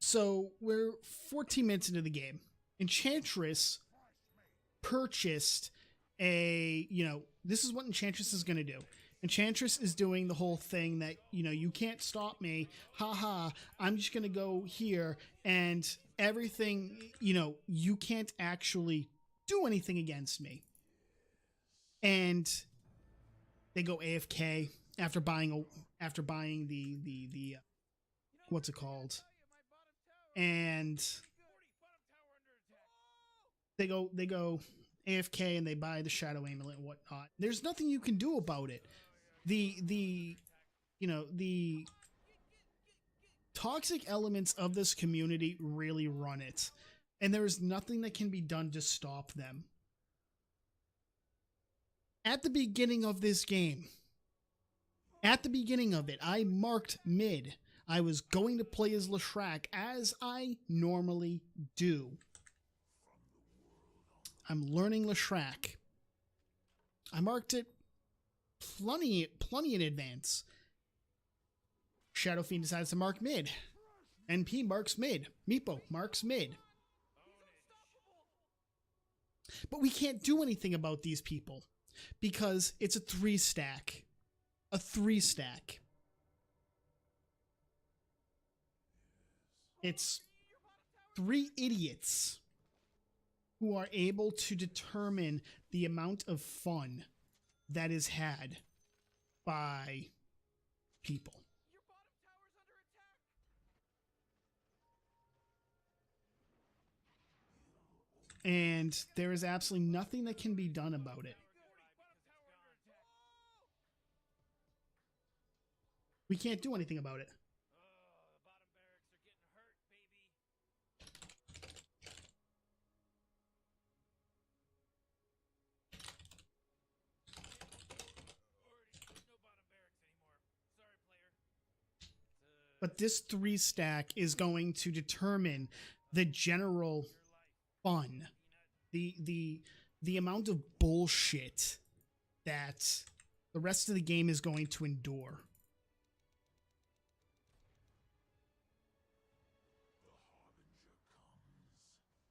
So we're 14 minutes into the game. Enchantress purchased this is what Enchantress is going to do. Enchantress is doing the whole thing that, you can't stop me. Haha, I'm just going to go here and everything, you can't actually do anything against me. And they go AFK after buying the what's it called? And they go AFK and they buy the Shadow Amulet and whatnot. There's nothing you can do about it. The toxic elements of this community really run it, and there is nothing that can be done to stop them. At the beginning of this game, at the beginning of it, I marked mid. I was going to play as Leshrac, as I normally do. I'm learning Leshrac. I marked it plenty in advance. Shadow Fiend decides to mark mid. NP marks mid. Meepo marks mid. But we can't do anything about these people because it's a 3-stack. A 3-stack. It's 3 idiots who are able to determine the amount of fun that is had by people. And there is absolutely nothing that can be done about it. We can't do anything about it. But this 3-stack is going to determine the general fun, the amount of bullshit that the rest of the game is going to endure.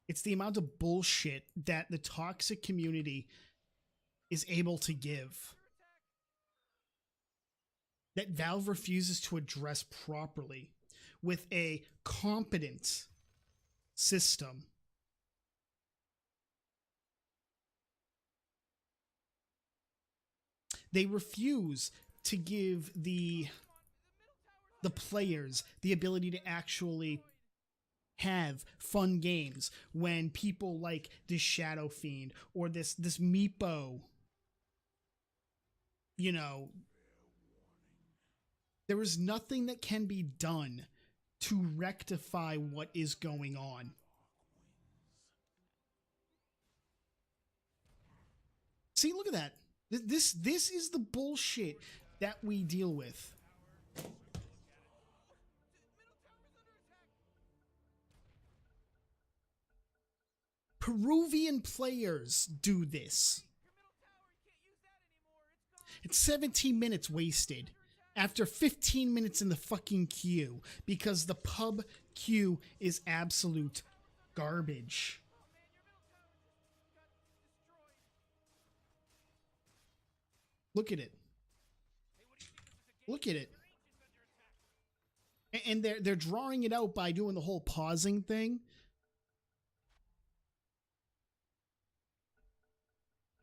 It's the amount of bullshit that the toxic community is able to give that Valve refuses to address properly with a competent system. They refuse to give the players the ability to actually have fun games when people like this Shadow Fiend or this Meepo, there is nothing that can be done to rectify what is going on. See, look at that. This is the bullshit that we deal with. Peruvian players do this. It's 17 minutes wasted after 15 minutes in the fucking queue because the pub queue is absolute garbage. Look at it. Look at it. And they're drawing it out by doing the whole pausing thing.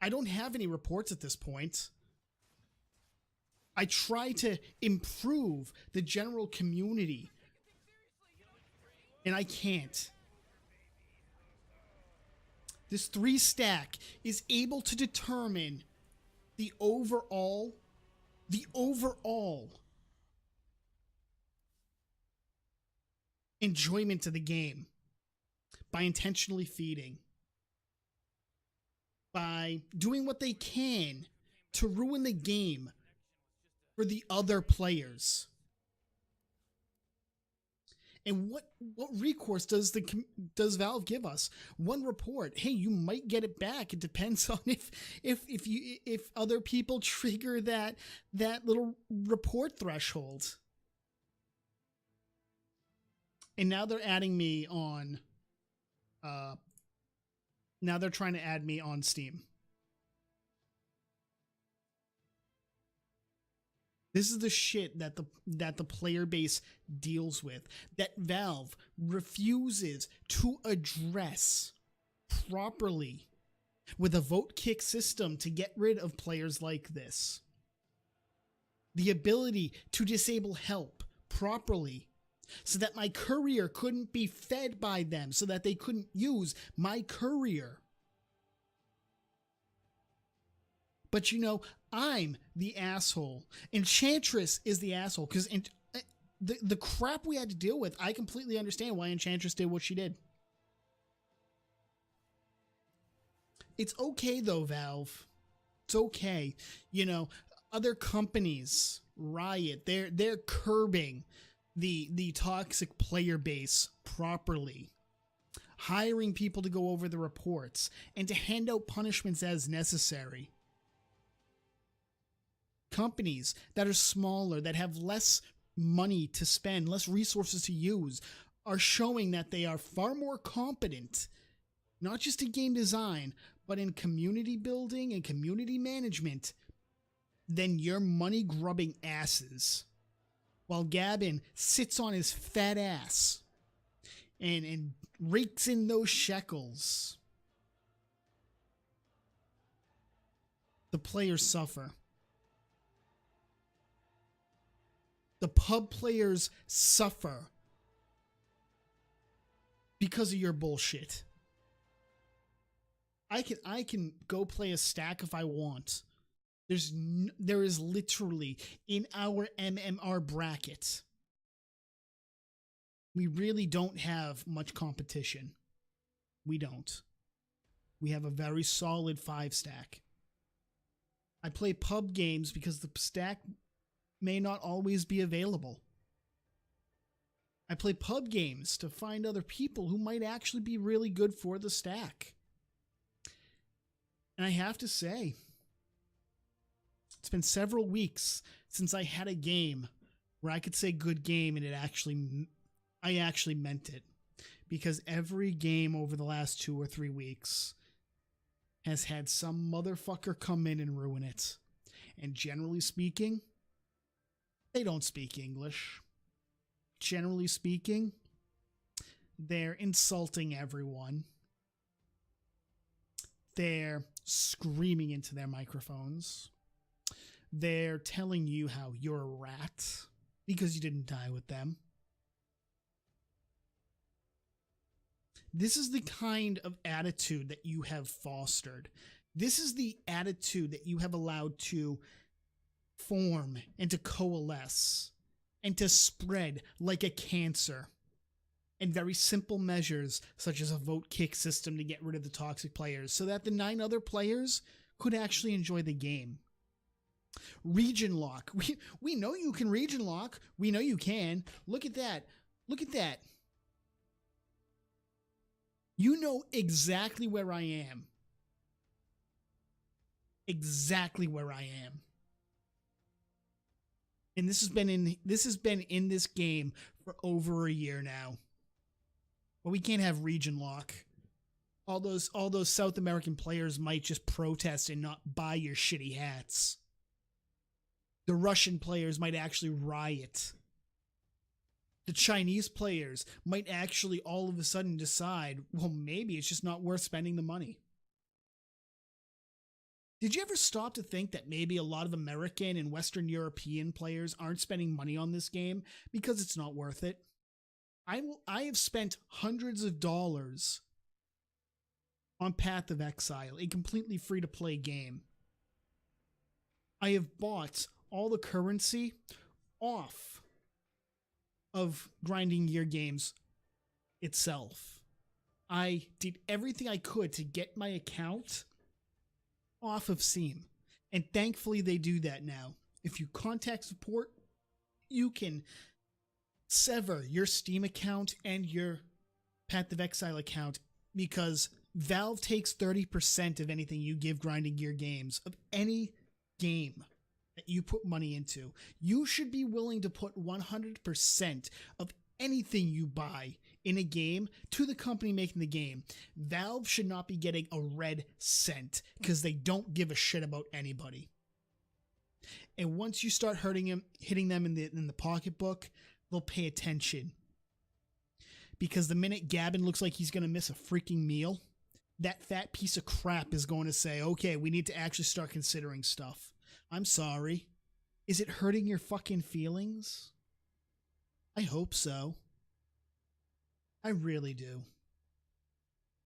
I don't have any reports at this point. I try to improve the general community, and I can't. This 3-stack is able to determine the overall enjoyment of the game by intentionally feeding, by doing what they can to ruin the game for the other players. And what recourse does Valve give us? One report. Hey, you might get it back. It depends on if other people trigger that little report threshold. And now they're adding me on, now they're trying to add me on Steam. This is the shit that the player base deals with, that Valve refuses to address properly with a vote kick system to get rid of players like this. The ability to disable help properly so that my courier couldn't be fed by them, so that they couldn't use my courier. But you know, I'm the asshole. Enchantress is the asshole, because the crap we had to deal with, I completely understand why Enchantress did what she did. It's okay though, Valve. It's okay. You know, other companies, Riot, they're curbing the toxic player base properly, hiring people to go over the reports and to hand out punishments as necessary. Companies that are smaller, that have less money to spend, less resources to use, are showing that they are far more competent, not just in game design, but in community building and community management than your money-grubbing asses. While Gavin sits on his fat ass and rakes in those shekels. The players suffer. The pub players suffer because of your bullshit. I can go play a stack if I want. There is literally, in our MMR bracket, we really don't have much competition. We don't. We have a very solid 5 stack. I play pub games because the stack may not always be available. I play pub games to find other people who might actually be really good for the stack. And I have to say, it's been several weeks since I had a game where I could say good game and I actually meant it. Because every game over the last 2 or 3 weeks has had some motherfucker come in and ruin it. And generally speaking, they don't speak English. Generally speaking, they're insulting everyone. They're screaming into their microphones. They're telling you how you're a rat because you didn't die with them. This is the kind of attitude that you have fostered. This is the attitude that you have allowed to form and to coalesce and to spread like a cancer. And very simple measures such as a vote kick system to get rid of the toxic players so that the 9 other players could actually enjoy the game. Region lock. We know you can region lock. We know you can. Look at that. Look at that. You know exactly where I am. Exactly where I am. And this has been in this game for over a year now. But we can't have region lock. All those South American players might just protest and not buy your shitty hats. The Russian players might actually riot. The Chinese players might actually all of a sudden decide, well, maybe it's just not worth spending the money. Did you ever stop to think that maybe a lot of American and Western European players aren't spending money on this game because it's not worth it? I have spent hundreds of dollars on Path of Exile, a completely free-to-play game. I have bought all the currency off of Grinding Gear Games itself. I did everything I could to get my account off of Steam, and thankfully they do that now. If you contact support, you can sever your Steam account and your Path of Exile account because Valve takes 30% of anything you give Grinding Gear Games, of any game that you put money into. You should be willing to put 100% of anything you buy in a game to the company making the game. Valve should not be getting a red cent because they don't give a shit about anybody. And once you start hitting them in the pocketbook, they'll pay attention. Because the minute Gavin looks like he's going to miss a freaking meal, that fat piece of crap is going to say, okay, we need to actually start considering stuff. I'm sorry. Is it hurting your fucking feelings? I hope so. I really do.